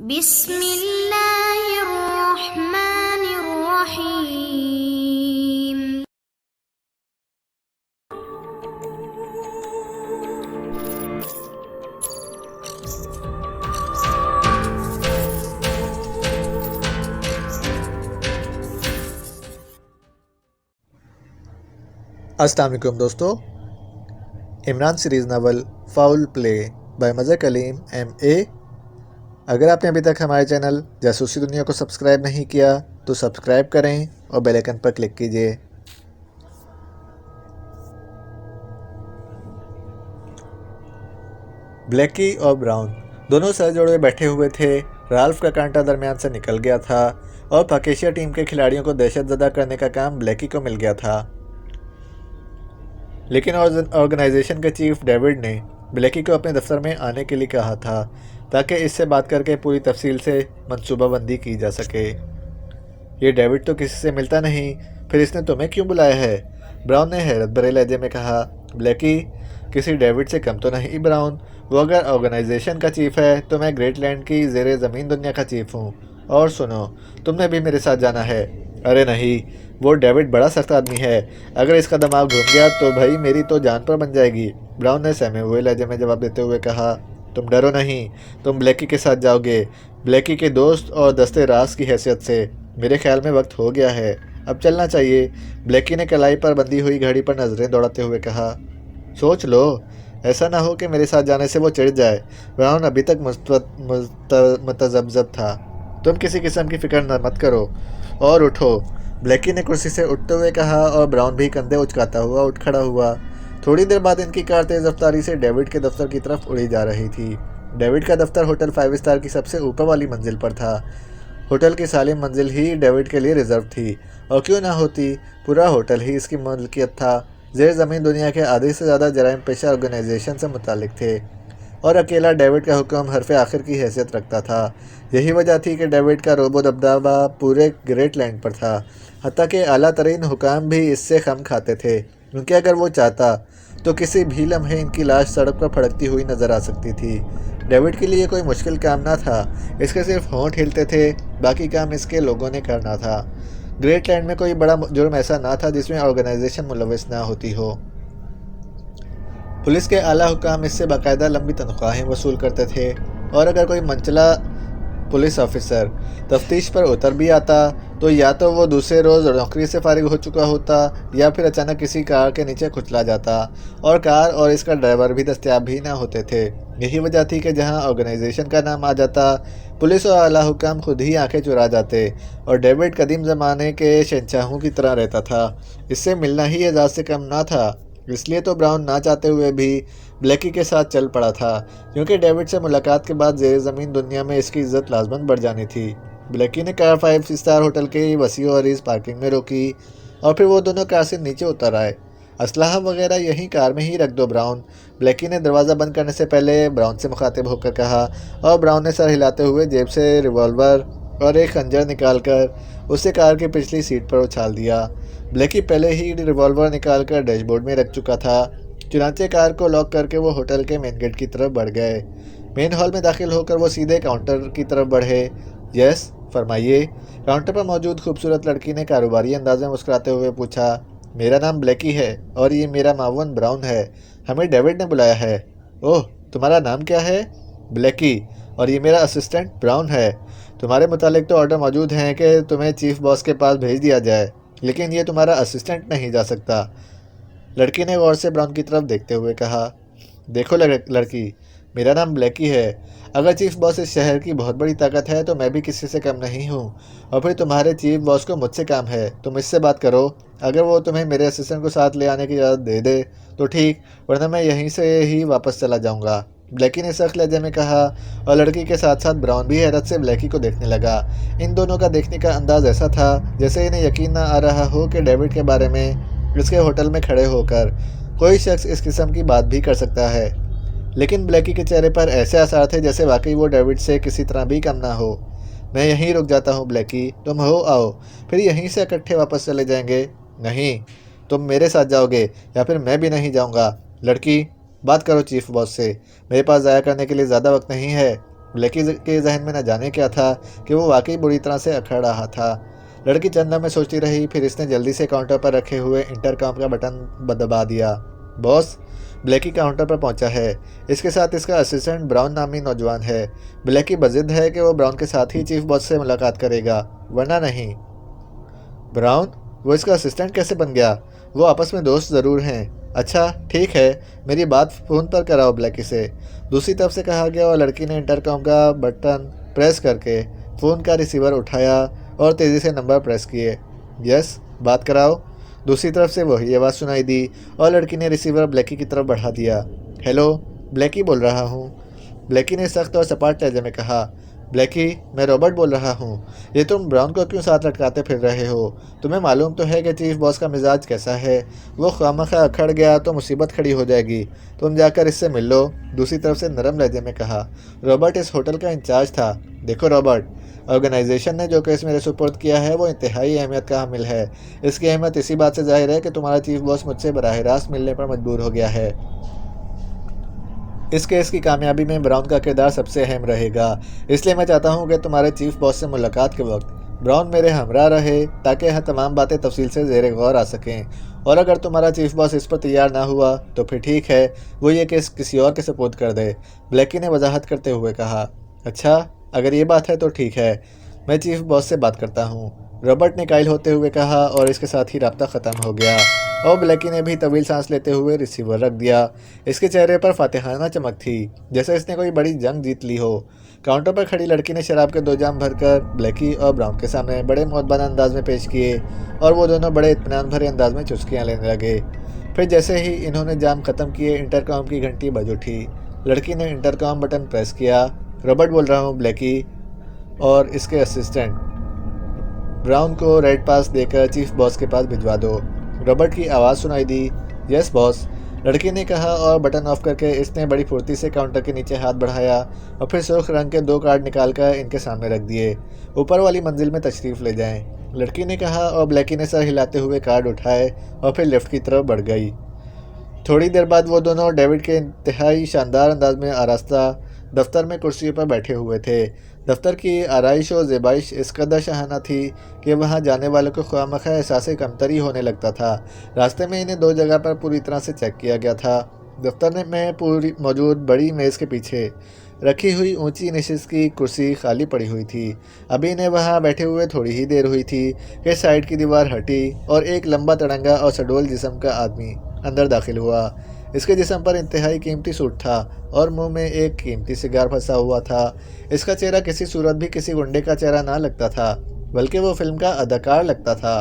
बिस्मिल्लाहिर्रहमानिर्रहीम। अस्सलाम वालेकुम दोस्तों, Imran series novel foul play by Mazhar Kaleem MA। अगर आपने अभी तक हमारे चैनल जासूसी दुनिया को सब्सक्राइब नहीं किया तो सब्सक्राइब करें और बेल आइकन पर क्लिक कीजिए। ब्लैकी और ब्राउन दोनों सर जोड़े बैठे हुए थे। राल्फ का कांटा दरमियान से निकल गया था और पाकेशिया टीम के खिलाड़ियों को दहशतज़दा करने का काम ब्लैकी को मिल गया था। लेकिन ऑर्गेनाइजेशन के चीफ डेविड ने ब्लैकी को अपने दफ्तर में आने के लिए कहा था ताकि इससे बात करके पूरी तफसील से मंसूबाबंदी की जा सके। ये डेविड तो किसी से मिलता नहीं, फिर इसने तुम्हें क्यों बुलाया है? ब्राउन ने हैरत भरे लहजे में कहा। ब्लैकी, किसी डेविड से कम तो नहीं ब्राउन। वो अगर ऑर्गेनाइजेशन का चीफ है तो मैं ग्रेटलैंड की ज़ेरे ज़मीन दुनिया का चीफ हूँ। और सुनो, तुमने भी मेरे साथ जाना है। अरे नहीं, वो डेविड बड़ा सख्त आदमी है। अगर इसका दिमाग घूम गया तो भाई मेरी तो जान पर बन जाएगी। ब्राउन ने सहमे हुए लहजे में जवाब देते हुए कहा। तुम डरो नहीं, तुम ब्लैकी के साथ जाओगे, ब्लैकी के दोस्त और दस्ते राज की हैसियत से। मेरे ख्याल में वक्त हो गया है, अब चलना चाहिए। ब्लैकी ने कलाई पर बंधी हुई घड़ी पर नज़रें दौड़ाते हुए कहा। सोच लो, ऐसा ना हो कि मेरे साथ जाने से वो चिढ़ जाए। ब्राउन अभी तक मतज़ब्ज़ब था। तुम किसी किस्म की फ़िक्र मत करो और उठो, ब्लैकी ने कुर्सी से उठते हुए कहा और ब्राउन भी कंधे उचकाता हुआ उठ खड़ा हुआ। थोड़ी देर बाद इनकी कार तेज़ रफ्तारी से डेविड के दफ्तर की तरफ उड़ी जा रही थी। डेविड का दफ्तर होटल 5 स्टार की सबसे ऊपर वाली मंजिल पर था। होटल की सारी मंजिल ही डेविड के लिए रिजर्व थी, और क्यों ना होती, पूरा होटल ही इसकी मलकियत था। ज़ेर ज़मीन दुनिया के आधे से ज़्यादा जराइम पेशा ऑर्गेनाइजेशन से मुतालिक थे और अकेला डेविड का हुक्म हरफ आखिर की हैसियत रखता था। यही वजह थी कि डेविड का रोबो दबदबा पूरे ग्रेटलैंड पर था। हत्ता के आला तरीन हुकाम भी इससे खम खाते थे, क्योंकि अगर वो चाहता तो किसी भी लम्हे इनकी लाश सड़क पर फड़कती हुई नज़र आ सकती थी। डेविड के लिए कोई मुश्किल काम ना था, इसके सिर्फ होंठ हिलते थे, बाकी काम इसके लोगों ने करना था। ग्रेटलैंड में कोई बड़ा जुर्म ऐसा ना था जिसमें ऑर्गेनाइजेशन मुलविस ना होती हो। पुलिस के आला हुकाम इससे बाकायदा लंबी तनख्वाहें वसूल करते थे, और अगर कोई मनचला पुलिस ऑफिसर तफ्तीश पर उतर भी आता तो या तो वो दूसरे रोज़ नौकरी से फारिग हो चुका होता या फिर अचानक किसी कार के नीचे कुचला जाता, और कार और इसका ड्राइवर भी दस्तयाब भी ना होते थे। यही वजह थी कि जहां ऑर्गेनाइजेशन का नाम आ जाता, पुलिस और आला हुकाम खुद ही आंखें चुरा जाते, और डेविड कदीम ज़माने के शहंशाहों की तरह रहता था। इससे मिलना ही एजाज़ से कम ना था। इसलिए तो ब्राउन ना चाहते हुए भी ब्लैकी के साथ चल पड़ा था, क्योंकि डेविड से मुलाकात के बाद ज़ेर ज़मीन दुनिया में इसकी इज्जत लाजमन बढ़ जानी थी। ब्लैकी ने कार 5 स्टार होटल के वसी और इस पार्किंग में रोकी, और फिर वो दोनों कार से नीचे उतर आए। असलहा वगैरह यहीं कार में ही रख दो ब्राउन, ब्लैकी ने दरवाज़ा बंद करने से पहले ब्राउन से मुखातिब होकर कहा, और ब्राउन ने सर हिलाते हुए जेब से रिवॉल्वर और एक खंजर निकालकर उसे कार की पिछली सीट पर उछाल दिया। ब्लैकी पहले ही रिवॉल्वर निकालकर डैशबोर्ड में रख चुका था। चुनांचे कार को लॉक करके वो होटल के मेन गेट की तरफ बढ़ गए। मेन हॉल में दाखिल होकर वो सीधे काउंटर की तरफ बढ़े। यस, फरमाइए। काउंटर पर मौजूद खूबसूरत लड़की ने कारोबारी अंदाज में मुस्कुराते हुए पूछा। मेरा नाम ब्लैकी है और ये मेरा मावन ब्राउन है। हमें डेविड ने बुलाया है। ओह, तुम्हारा नाम क्या है? ब्लैकी। और ये मेरा असिस्टेंट ब्राउन है। तुम्हारे मुतालिक तो ऑर्डर मौजूद हैं कि तुम्हें चीफ बॉस के पास भेज दिया जाए, लेकिन ये तुम्हारा असिस्टेंट नहीं जा सकता। लड़की ने गौर से ब्राउन की तरफ देखते हुए कहा। देखो लड़की, मेरा नाम ब्लैकी है। अगर चीफ बॉस इस शहर की बहुत बड़ी ताकत है तो मैं भी किसी से कम नहीं हूँ, और फिर तुम्हारे चीफ बॉस को मुझसे काम है, तुम इससे बात करो। अगर वो तुम्हें मेरे असिस्टेंट को साथ ले आने की इजाज़त दे दे तो ठीक, वरना मैं यहीं से ही वापस चला जाऊँगा, ब्लैकी ने सख्त लहजे में कहा। और लड़की के साथ साथ ब्राउन भी हैरत से ब्लैकी को देखने लगा। इन दोनों का देखने का अंदाज ऐसा था जैसे इन्हें यकीन ना आ रहा हो कि डेविड के बारे में इसके होटल में खड़े होकर कोई शख्स इस किस्म की बात भी कर सकता है। लेकिन ब्लैकी के चेहरे पर ऐसे आसार थे जैसे वाकई वो डेविड से किसी तरह भी कम ना हो। मैं यहीं रुक जाता हूँ ब्लैकी, तुम हो आओ, फिर यहीं से इकट्ठे वापस चले जाएंगे। नहीं, तुम मेरे साथ जाओगे या फिर मैं भी नहीं जाऊँगा। लड़की, बात करो चीफ बॉस से, मेरे पास ज़ाया करने के लिए ज़्यादा वक्त नहीं है। ब्लैकी के जहन में न जाने क्या था कि वो वाकई बुरी तरह से अखड़ रहा था। लड़की चंद लम्हे सोचती रही, फिर इसने जल्दी से काउंटर पर रखे हुए इंटरकॉम का बटन दबा दिया। बॉस, ब्लैकी काउंटर पर पहुंचा है। इसके साथ इसका असिस्टेंट ब्राउन नामी नौजवान है। ब्लैकी बजिद है कि वो ब्राउन के साथ ही चीफ बॉस से मुलाकात करेगा, वरना नहीं। ब्राउन? वो इसका असिस्टेंट कैसे बन गया? वो आपस में दोस्त ज़रूर हैं। अच्छा ठीक है, मेरी बात फ़ोन पर कराओ ब्लैकी से, दूसरी तरफ से कहा गया और लड़की ने इंटरकॉम का बटन प्रेस करके फ़ोन का रिसीवर उठाया और तेज़ी से नंबर प्रेस किए। यस, बात कराओ। दूसरी तरफ से वही आवाज़ सुनाई दी और लड़की ने रिसीवर ब्लैकी की तरफ बढ़ा दिया। हेलो, ब्लैकी बोल रहा हूँ। ब्लैकी ने सख्त और सपाट लहजे में कहा। ब्लैकी, मैं रॉबर्ट बोल रहा हूँ। ये तुम ब्राउन को क्यों साथ लटकाते फिर रहे हो? तुम्हें मालूम तो है कि चीफ बॉस का मिजाज कैसा है। वो खामखा अखड़ गया तो मुसीबत खड़ी हो जाएगी। तुम जाकर इससे मिल लो, दूसरी तरफ से नरम लहजे में कहा। रॉबर्ट इस होटल का इंचार्ज था। देखो रॉबर्ट, ऑर्गेनाइजेशन ने जो केस मेरे सुपुर्द किया है वो इंतहाई अहमियत का हामिल है। इसकी अहमियत इसी बात से जाहिर है कि तुम्हारा चीफ बॉस मुझसे बराह रास्त मिलने पर मजबूर हो गया है। इस केस की कामयाबी में ब्राउन का किरदार सबसे अहम रहेगा, इसलिए मैं चाहता हूं कि तुम्हारे चीफ बॉस से मुलाकात के वक्त ब्राउन मेरे हमरा रहे ताकि यह तमाम बातें तफसील से ज़ेरे गौर आ सकें। और अगर तुम्हारा चीफ बॉस इस पर तैयार ना हुआ तो फिर ठीक है, वो ये केस किसी और के सपुर्द कर दे, ब्लैकी ने वजाहत करते हुए कहा। अच्छा, अगर ये बात है तो ठीक है, मैं चीफ बॉस से बात करता हूँ, रॉबर्ट ने कायल होते हुए कहा और इसके साथ ही राब्ता ख़त्म हो गया और ब्लैकी ने भी तवील सांस लेते हुए रिसीवर रख दिया। इसके चेहरे पर फातिहाना चमक थी, जैसे इसने कोई बड़ी जंग जीत ली हो। काउंटर पर खड़ी लड़की ने शराब के 2 जाम भरकर ब्लैकी और ब्राउन के सामने बड़े मोहब्बाना अंदाज में पेश किए और वो दोनों बड़े इत्मीनान भरे अंदाज में चुस्कियाँ लेने लगे। फिर जैसे ही इन्होंने जाम ख़त्म किए, इंटरकॉम की घंटी बज उठी। लड़की ने इंटरकॉम बटन प्रेस किया। रॉबर्ट बोल रहा हूँ ब्लैकी और इसके असिस्टेंट ब्राउन को रेड पास देकर चीफ बॉस के पास भिजवा दो। रॉबर्ट की आवाज़ सुनाई दी। यस बॉस, लड़की ने कहा और बटन ऑफ करके इसने बड़ी फुर्ती से काउंटर के नीचे हाथ बढ़ाया और फिर सुर्ख रंग के 2 कार्ड निकालकर इनके सामने रख दिए। ऊपर वाली मंजिल में तशरीफ़ ले जाएं, लड़की ने कहा और ब्लैकी ने सर हिलाते हुए कार्ड उठाए और फिर लिफ्ट की तरफ बढ़ गई। थोड़ी देर बाद वो दोनों डेविड के इंतहाई शानदार अंदाज में आरास्ता दफ्तर में कुर्सियों पर बैठे हुए थे। दफ्तर की आराइश और ज़ेबाइश इस कदर शहाना थी कि वहाँ जाने वालों को ख्वामखा एहसास कमतरी होने लगता था। रास्ते में इन्हें 2 जगह पर पूरी तरह से चेक किया गया था। दफ्तर में पूरी मौजूद बड़ी मेज़ के पीछे रखी हुई ऊंची नशिस्त की कुर्सी खाली पड़ी हुई थी। अभी इन्हें वहाँ बैठे हुए थोड़ी ही देर हुई थी कि साइड की दीवार हटी और एक लंबा तड़ंगा और सडोल जिस्म का आदमी अंदर दाखिल हुआ। इसके जिस्म पर इंतहाई कीमती सूट था और मुंह में एक कीमती सिगार फंसा हुआ था। इसका चेहरा किसी सूरत भी किसी गुंडे का चेहरा ना लगता था, बल्कि वो फिल्म का अदाकार लगता था।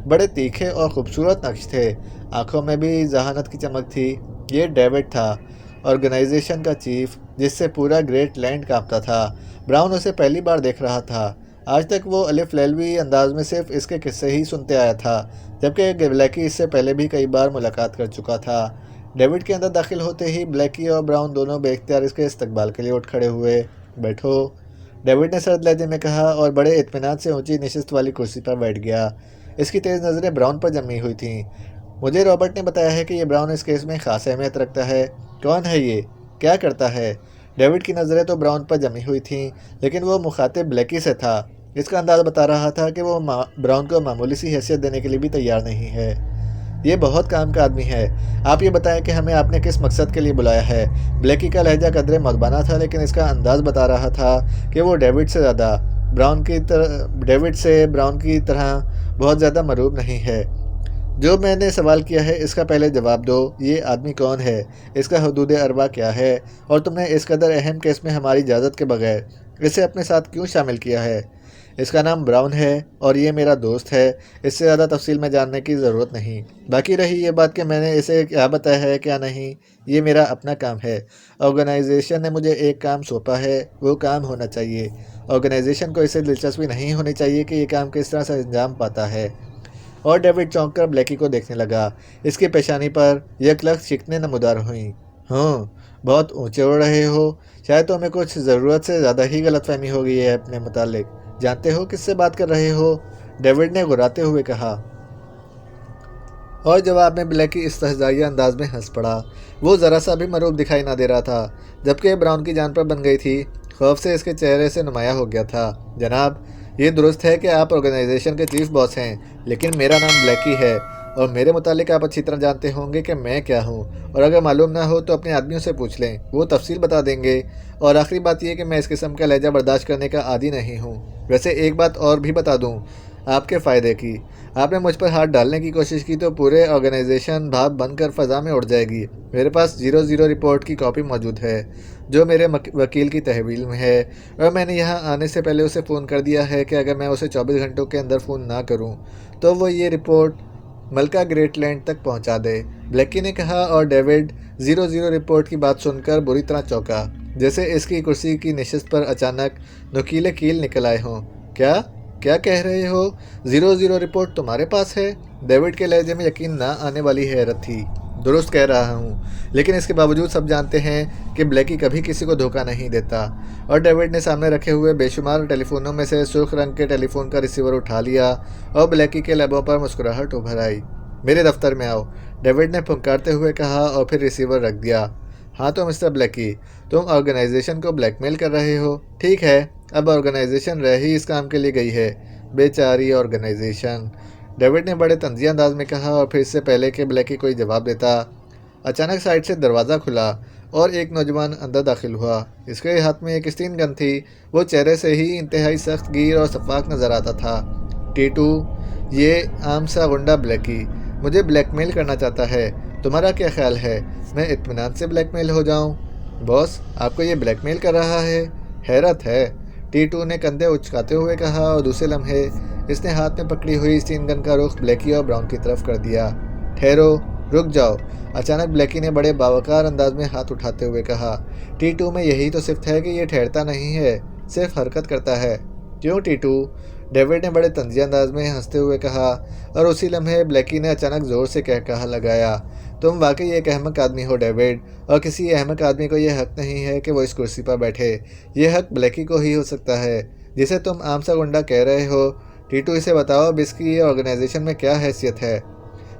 बड़े तीखे और खूबसूरत नक्श थे, आंखों में भी जहानत की चमक थी। ये डेविड था, ऑर्गेनाइजेशन का चीफ, जिससे पूरा ग्रेट लैंड कांपता था। ब्राउन उसे पहली बार देख रहा था। आज तक वो अलिफ लैलवी अंदाज में सिर्फ इसके किस्से ही सुनते आया था, जबकि ब्लैकी इससे पहले भी कई बार मुलाकात कर चुका था। डेविड के अंदर दाखिल होते ही ब्लैकी और ब्राउन दोनों बेख्तियार इसके इस्तकबाल के लिए उठ खड़े हुए। बैठो, डेविड ने सर्द लहजे में कहा और बड़े इत्मीनान से ऊंची नशिस्त वाली कुर्सी पर बैठ गया। इसकी तेज़ नज़रें ब्राउन पर जमी हुई थीं। मुझे रॉबर्ट ने बताया है कि ये ब्राउन इस केस में ख़ास अहमियत रखता है। कौन है ये? क्या करता है? डेविड की नज़रें तो ब्राउन पर जमी हुई थीं, लेकिन वो मुखातिब ब्लैकी से था। इसका अंदाज़ बता रहा था कि वो ब्राउन को मामूली सी हैसियत देने के लिए भी तैयार नहीं है। ये बहुत काम का आदमी है। आप ये बताएं कि हमें आपने किस मकसद के लिए बुलाया है? ब्लैकी का लहजा कदरे मदबाना था, लेकिन इसका अंदाज़ बता रहा था कि वो डेविड से ब्राउन की तरह बहुत ज़्यादा मरूब नहीं है। जो मैंने सवाल किया है इसका पहले जवाब दो। ये आदमी कौन है? इसका हदूद अरबा क्या है? और तुमने इस कदर अहम केस में हमारी इजाज़त के बगैर इसे अपने साथ क्यों शामिल किया है? इसका नाम ब्राउन है और ये मेरा दोस्त है। इससे ज़्यादा तफसील में जानने की ज़रूरत नहीं। बाकी रही ये बात कि मैंने इसे क्या बताया है क्या नहीं, ये मेरा अपना काम है। ऑर्गेनाइजेशन ने मुझे एक काम सौंपा है, वो काम होना चाहिए। ऑर्गेनाइजेशन को इससे दिलचस्पी नहीं होनी चाहिए कि ये काम किस तरह से अंजाम पाता है। और डेविड चौंक कर ब्लैकी को देखने लगा। इसकी पेशानी पर यकलख शिकने नमूदार हुई। हाँ, बहुत ऊंचे उड़ रहे हो। शायद तो हमें कुछ ज़रूरत से ज़्यादा ही गलतफहमी हो गई है अपने मुतालिक। जानते हो किससे बात कर रहे हो? डेविड ने गुर्राते हुए कहा। और जवाब में ब्लैकी इस्तहज़ाइया अंदाज में हंस पड़ा। वो ज़रा सा भी मरूब दिखाई ना दे रहा था, जबकि ब्राउन की जान पर बन गई थी। खौफ से इसके चेहरे से नुमाया हो गया था। जनाब, ये दुरुस्त है कि आप ऑर्गेनाइजेशन के चीफ बॉस हैं, लेकिन मेरा नाम ब्लैकी है और मेरे मुतालिक आप अच्छी तरह जानते होंगे कि मैं क्या हूँ। और अगर मालूम ना हो तो अपने आदमियों से पूछ लें, वो तफसील बता देंगे। और आखिरी बात यह कि मैं इस किस्म का लहजा बर्दाश्त करने का आदी नहीं हूँ। वैसे एक बात और भी बता दूँ आपके फ़ायदे की, आपने मुझ पर हाथ डालने की कोशिश की तो पूरे ऑर्गेनाइजेशन भाप बनकर फ़ज़ा में उड़ जाएगी। मेरे पास 00 रिपोर्ट की कॉपी मौजूद है जो मेरे वकील की तहवील में है, और मैंने यहाँ आने से पहले उसे फ़ोन कर दिया है कि अगर मैं उसे 24 घंटों के अंदर फ़ोन ना करूँ तो वो ये रिपोर्ट मलका ग्रेटलैंड तक पहुँचा दे, ब्लैकी ने कहा। और डेविड 00 रिपोर्ट की बात सुनकर बुरी तरह चौंका, जैसे इसकी कुर्सी की नशिस्त पर अचानक नुकीले कील निकल आए हों। क्या क्या कह रहे हो? 00 रिपोर्ट तुम्हारे पास है? डेविड के लहजे में यकीन ना आने वाली हैरत थी। दुरुस्त कह रहा हूँ, लेकिन इसके बावजूद सब जानते हैं कि ब्लैकी कभी किसी को धोखा नहीं देता। और डेविड ने सामने रखे हुए बेशुमार टेलीफोनों में से सुर्ख रंग के टेलीफोन का रिसीवर उठा लिया और ब्लैकी के लबों पर मुस्कुराहट उभर आई। मेरे दफ्तर में आओ, डेविड ने फुंकारते हुए कहा और फिर रिसीवर रख दिया। हाँ तो मिस्टर ब्लैकी, तुम ऑर्गेनाइजेशन को ब्लैकमेल कर रहे हो। ठीक है, अब ऑर्गेनाइजेशन रह ही इस काम के लिए गई है। बेचारी ऑर्गेनाइजेशन, डेविड ने बड़े तंजिया अंदाज में कहा। और फिर से पहले कि ब्लैकी कोई जवाब देता, अचानक साइड से दरवाज़ा खुला और एक नौजवान अंदर दाखिल हुआ। इसके हाथ में एक स्टीन गन थी। वो चेहरे से ही इंतहाई सख्त गिर और शफाक नज़र आता था। टीटू, ये आम सा गुंडा ब्लैकी मुझे ब्लैकमेल करना चाहता है। तुम्हारा क्या ख्याल है, मैं इत्मीनान से ब्लैकमेल हो जाऊं? बॉस, आपको ये ब्लैकमेल कर रहा है? हैरत है, टीटू ने कंधे उचकाते हुए कहा। और दूसरे लम्हे इसने हाथ में पकड़ी हुई स्टीन गन का रुख ब्लैकी और ब्राउन की तरफ कर दिया। ठहरो, रुक जाओ, अचानक ब्लैकी ने बड़े बावकार अंदाज में हाथ उठाते हुए कहा। टीटू में यही तो सिफ्त है कि ये ठहरता नहीं है, सिर्फ हरकत करता है। क्यों टीटू? डेविड ने बड़े तंजिया अंदाज में हंसते हुए कहा। और उसी लम्हे ब्लैकी ने अचानक ज़ोर से कहा लगाया, तुम वाकई एक अहमक आदमी हो डेविड, और किसी अहमक आदमी को यह हक नहीं है कि वो इस कुर्सी पर बैठे। यह हक ब्लैकी को ही हो सकता है, जिसे तुम आम सा गुंडा कह रहे हो। टीटू, इसे बताओ अब इसकी ऑर्गेनाइजेशन में क्या हैसियत है?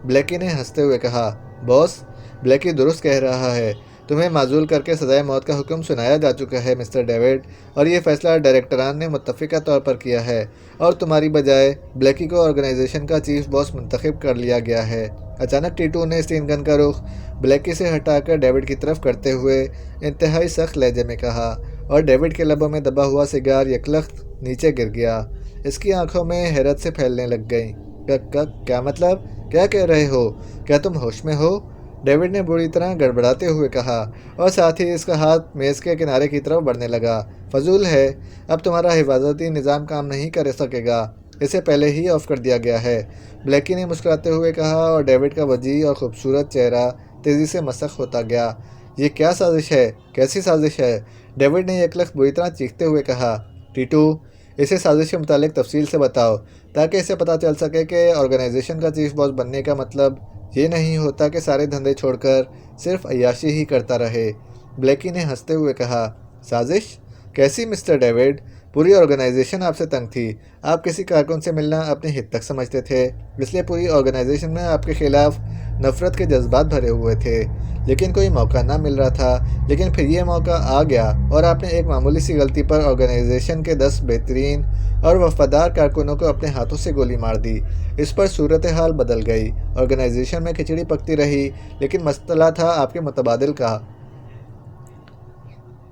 ब्लैकी ने हंसते हुए कहा, बॉस, ब्लैकी दुरुस्त कह रहा है। तुम्हें माजूल करके सजाए मौत का हुक्म सुनाया जा चुका है मिस्टर डेविड, और ये फैसला डायरेक्टरान ने मुत्तफ़िका तौर पर किया है, और तुम्हारी बजाय ब्लैकी को ऑर्गेनाइजेशन का चीफ बॉस मुंतखब कर लिया गया है। अचानक टीटू ने स्टीन गन का रुख ब्लैकी से हटाकर डेविड की तरफ करते हुए इंतहाई सख्त लहजे में कहा, और डेविड के लबों में दबा हुआ सिगार यकलख्त नीचे गिर गया। इसकी आंखों में हैरत से फैलने लग गई। क्या मतलब? क्या कह रहे हो? क्या तुम होश में हो? डेविड ने बुरी तरह गड़बड़ाते हुए कहा, और साथ ही इसका हाथ मेज़ के किनारे की तरफ बढ़ने लगा। फजूल है, अब तुम्हारा हिफाजती निज़ाम काम नहीं कर सकेगा, इसे पहले ही ऑफ कर दिया गया है, ब्लैकी ने मुस्कुराते हुए कहा। और डेविड का वजीह और खूबसूरत चेहरा तेज़ी से मसख होता गया। ये क्या साजिश है? कैसी साजिश है? डेविड ने यकलख्त बुरी तरह चीखते हुए कहा। टीटू, इसे साजिश के मुतालिक तफसील से बताओ, ताकि इसे पता चल सके कि ऑर्गेनाइजेशन का चीफ बॉस बनने का मतलब ये नहीं होता कि सारे धंधे छोड़कर सिर्फ अय्याशी ही करता रहे। ब्लैकी ने हंसते हुए कहा, साजिश? कैसी मिस्टर डेविड? पूरी ऑर्गेनाइजेशन आपसे तंग थी। आप किसी कारकुन से मिलना अपने हित तक समझते थे, इसलिए पूरी ऑर्गेनाइजेशन में आपके खिलाफ नफ़रत के जज्बात भरे हुए थे, लेकिन कोई मौका ना मिल रहा था। लेकिन फिर ये मौका आ गया, और आपने एक मामूली सी गलती पर ऑर्गेनाइजेशन के 10 बेहतरीन और वफादार कारकुनों को अपने हाथों से गोली मार दी। इस पर सूरत हाल बदल गई। ऑर्गेनाइजेशन में खिचड़ी पकती रही, लेकिन मसला था आपके मुतबादिल का।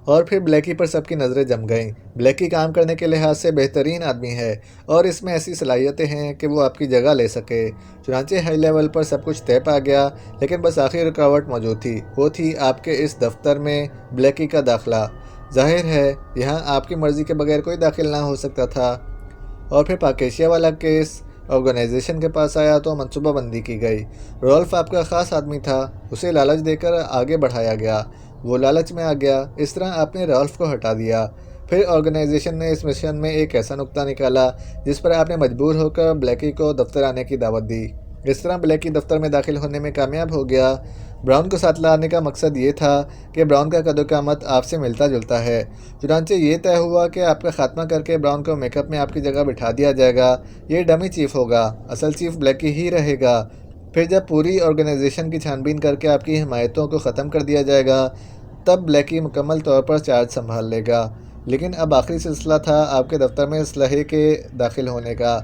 और फिर ब्लैकी पर सबकी नज़रें जम गईं। ब्लैकी काम करने के लिहाज से बेहतरीन आदमी है, और इसमें ऐसी सलाहियतें हैं कि वो आपकी जगह ले सके। चुनांचे हाई लेवल पर सब कुछ तय पा गया, लेकिन बस आखिरी रुकावट मौजूद थी। वो थी आपके इस दफ्तर में ब्लैकी का दाखिला। जाहिर है यहाँ आपकी मर्ज़ी के बगैर कोई दाखिल ना हो सकता था। और फिर पाकेशिया वाला केस ऑर्गेनाइजेशन के पास आया तो मनसूबाबंदी की गई। रोल्फ आपका ख़ास आदमी था, उसे लालच देकर आगे बढ़ाया गया। वो लालच में आ गया, इस तरह आपने रॉल्फ को हटा दिया। फिर ऑर्गेनाइजेशन ने इस मिशन में एक ऐसा नुक्ता निकाला जिस पर आपने मजबूर होकर ब्लैकी को दफ्तर आने की दावत दी। इस तरह ब्लैकी दफ्तर में दाखिल होने में कामयाब हो गया। ब्राउन को साथ लाने का मकसद ये था कि ब्राउन का कदो-क़ामत आपसे मिलता जुलता है। चुनांचे ये तय हुआ कि आपका खात्मा करके ब्राउन को मेकअप में आपकी जगह बिठा दिया जाएगा। ये डमी चीफ होगा, असल चीफ ब्लैकी ही रहेगा। फिर जब पूरी ऑर्गेनाइजेशन की छानबीन करके आपकी हिमायतों को ख़त्म कर दिया जाएगा, तब ब्लैकी मुकम्मल तौर पर चार्ज संभाल लेगा। लेकिन अब आखिरी सिलसिला था आपके दफ्तर में असलहे के दाखिल होने का।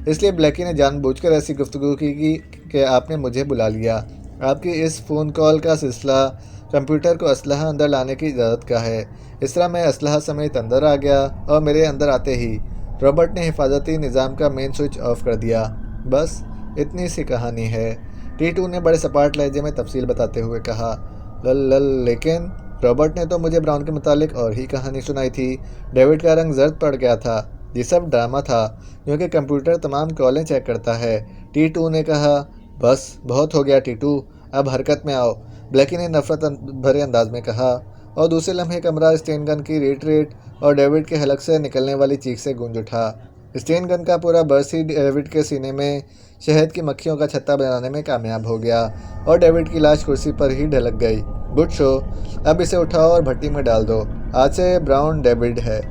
इसलिए ब्लैकी ने जानबूझकर ऐसी गुफ्तगू की कि आपने मुझे बुला लिया। आपकी इस फ़ोन कॉल का सिलसिला कंप्यूटर को असलहा अंदर लाने की इजाज़त का है। इस तरह मैं असलहा समेत अंदर आ गया और मेरे अंदर आते ही रॉबर्ट ने हिफाजती निज़ाम का मेन स्विच ऑफ कर दिया। बस इतनी सी कहानी है, टीटू ने बड़े सपाट लहजे में तफसील बताते हुए कहा। लल लल लेकिन रॉबर्ट ने तो मुझे ब्राउन के मुतालिक और ही कहानी सुनाई थी। डेविड का रंग जर्द पड़ गया था। ये सब ड्रामा था, क्योंकि कंप्यूटर तमाम कॉलें चेक करता है। टी2 ने कहा। बस बहुत हो गया टीटू, अब हरकत में आओ, ब्लैकी ने नफरत भरे अंदाज में कहा। और दूसरे लम्हे कमरा स्टेन गन की रेट रेट और डेविड के हलक से निकलने वाली चीख से गूंज उठा। स्टेन गन का पूरा बर्स ही डेविड के सीने में शहद की मक्खियों का छत्ता बनाने में कामयाब हो गया और डेविड की लाश कुर्सी पर ही ढलक गई। गुड शो, अब इसे उठाओ और भट्टी में डाल दो। आज से ब्राउन डेविड है,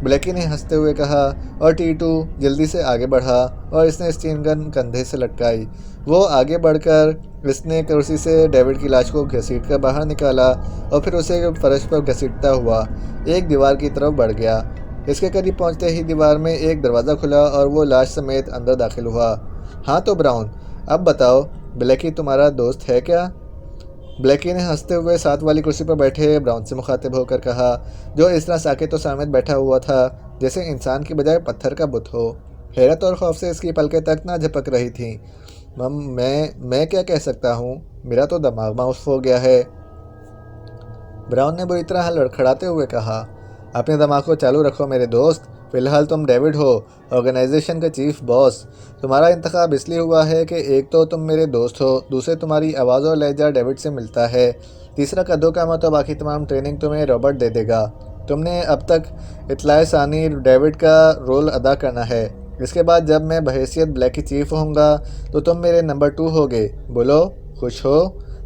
ब्लैकी ने हंसते हुए कहा। और टी2 जल्दी से आगे बढ़ा और इसने स्टीन गन कंधे से लटकाई। वो आगे बढ़कर इसने कुर्सी से डेविड की लाश को घसीट कर बाहर निकाला और फिर उसे फर्श पर घसीटता हुआ एक दीवार की तरफ बढ़ गया। इसके करीब पहुंचते ही दीवार में एक दरवाज़ा खुला और वो लाश समेत अंदर दाखिल हुआ। हाँ तो ब्राउन, अब बताओ, ब्लैकी तुम्हारा दोस्त है क्या? ब्लैकी ने हंसते हुए साथ वाली कुर्सी पर बैठे ब्राउन से मुखातिब होकर कहा, जो इस तरह साकित और सामित बैठा हुआ था जैसे इंसान की बजाय पत्थर का बुत हो। हैरत और खौफ से इसकी पलकें तक ना झपक रही थीं। मैं क्या कह सकता हूँ, मेरा तो दिमाग माउस हो गया है, ब्राउन ने बुरी तरह लड़खड़ाते हुए कहा। अपने दिमाग को चालू रखो मेरे दोस्त, फ़िलहाल तुम डेविड हो, ऑर्गेनाइजेशन का चीफ बॉस। तुम्हारा इंतखाब इसलिए हुआ है कि एक तो तुम मेरे दोस्त हो, दूसरे तुम्हारी आवाज़ और लहजा डेविड से मिलता है, तीसरा कद्दो का मत और बाकी तमाम ट्रेनिंग तुम्हें रॉबर्ट दे देगा। तुमने अब तक इतलाए सानी डेविड का रोल अदा करना है। इसके बाद जब मैं बहैसियत ब्लैकी चीफ होऊंगा तो तुम मेरे नंबर 2 होगे। बोलो, खुश हो?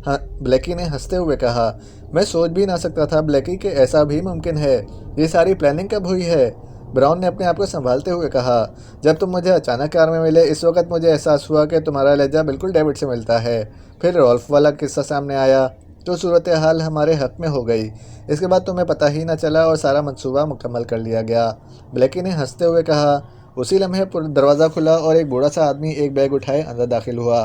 हाँ, ब्लैकी ने हंसते हुए कहा। मैं सोच भी ना सकता था ब्लैकी कि ऐसा भी मुमकिन है। ये सारी प्लानिंग कब हुई है? ब्राउन ने अपने आप को संभालते हुए कहा। जब तुम मुझे अचानक कार में मिले, इस वक्त मुझे एहसास हुआ कि तुम्हारा लहजा बिल्कुल डेविड से मिलता है। फिर रॉल्फ वाला किस्सा सामने आया तो सूरत हाल हमारे हक में हो गई। इसके बाद तुम्हें पता ही ना चला और सारा मंसूबा मुकम्मल कर लिया गया, ब्लैकी ने हंसते हुए कहा। उसी लम्हे दरवाज़ा खुला और एक बूढ़ा सा आदमी एक बैग उठाए अंदर दाखिल हुआ।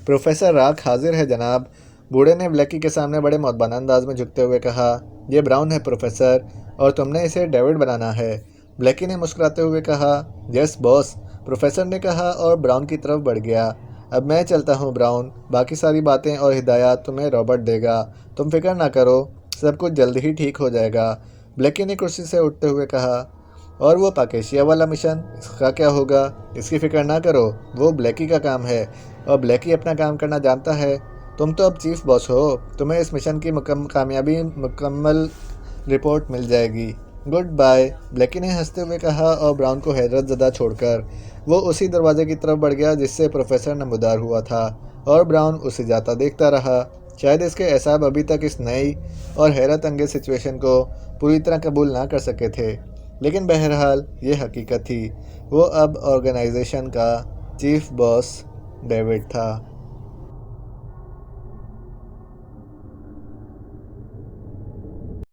प्रोफेसर राख हाजिर है जनाब, बूढ़े ने ब्लैकी के सामने बड़े मौतबाना अंदाज में झुकते हुए कहा। यह ब्राउन है प्रोफेसर, और तुमने इसे डेविड बनाना है, ब्लैकी ने मुस्कुराते हुए कहा। यस बॉस, प्रोफेसर ने कहा और ब्राउन की तरफ बढ़ गया। अब मैं चलता हूँ ब्राउन, बाकी सारी बातें और हिदायत तुम्हें रॉबर्ट देगा। तुम फिक्र ना करो, सब कुछ जल्द ही ठीक हो जाएगा, ब्लैकी ने कुर्सी से उठते हुए कहा। और वो पाकेशिया वाला मिशन, इसका क्या होगा? इसकी फिक्र ना करो, वो ब्लैकी का काम है और ब्लैकी अपना काम करना जानता है। तुम तो अब चीफ बॉस हो, तुम्हें इस मिशन की मुकम्मल रिपोर्ट मिल जाएगी। गुड बाय, ब्लैकी ने हंसते हुए कहा और ब्राउन को हैरत ज़दा छोड़कर वो उसी दरवाजे की तरफ बढ़ गया जिससे प्रोफेसर नमदार हुआ था, और ब्राउन उसे जाता देखता रहा। शायद इसके एहसाब अभी तक इस नई और हैरत अंगेज सिचुएशन को पूरी तरह कबूल ना कर सके थे, लेकिन बहरहाल ये हकीकत थी। वो अब ऑर्गेनाइजेशन का चीफ बॉस डेविड था।